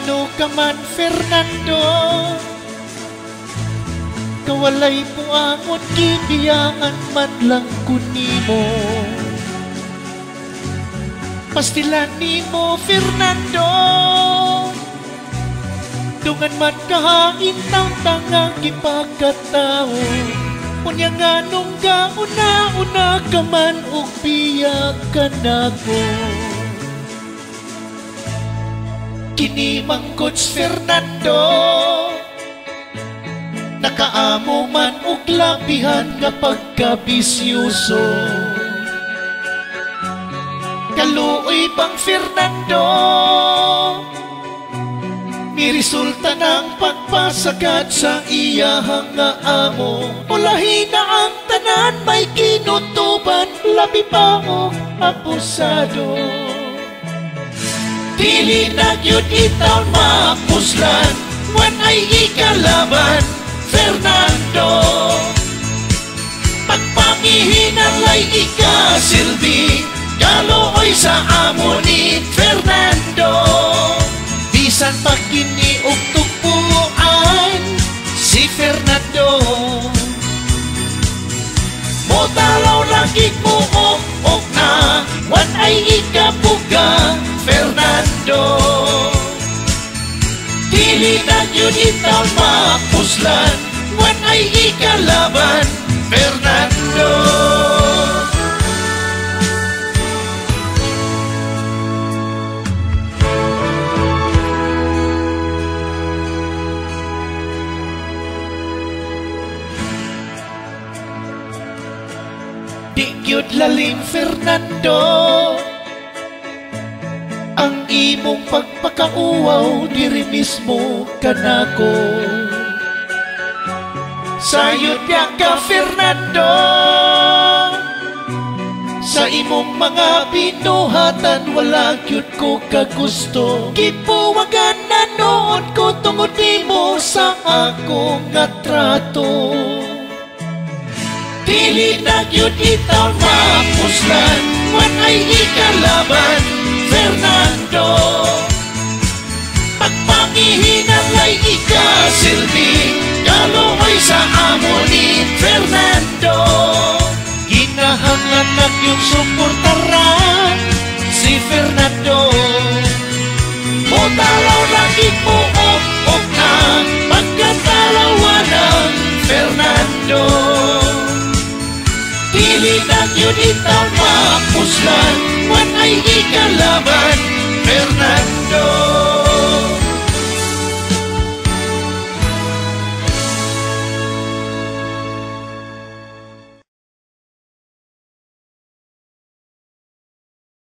ngano ka man Fernando, kawalay puangon gibiyaan man lang kunimo. Pastilan nimo Fernando, dungan man kahain tang-tangang ipagkatao. Unya nganong gauna-una ka man ug biyak ka nako. Kini mangkots Fernando, nakaamo man og labihan nga pagkabisyoso. Kaluoy bang Fernando, miresulta ng pagpasagad sa iyahang nga amo. Ulahin na ang tanan may kinutuban, labi pa og abusado. Dili na gyud itaw mapuslan, wan ay ikalaban Fernando. Pagpangihinalay ikasilbi, kaluoy sa amo ni Fernando. Bisan pa kini og tugpuan si Fernando, motalaw lagi mo og na, wan ay ikabuga Fernando. Dili na yun itaw mapuslan, wan ay ikalaban Fernando. Di gyud lalim Fernando ang imong pagpakauaw, diri mismo kanako. Sayod niya ka Fernando, sa imong mga binuhatan wala gyud ko kagusto. Gipuwagan na noon ko tungod nimo sa akong nga trato. Dili na gyud itaw mapuslan, wan ay ikalaban Fernando. Pagpangihinalay ikasilbi, kaluoy sa amo ni Fernando. Kinahanglan na yung suportaran si Fernando. Motalaw lagi mo og na, pagkatalawanan Fernando. Dili na yun itaw mapuslan, wan ay ikalaban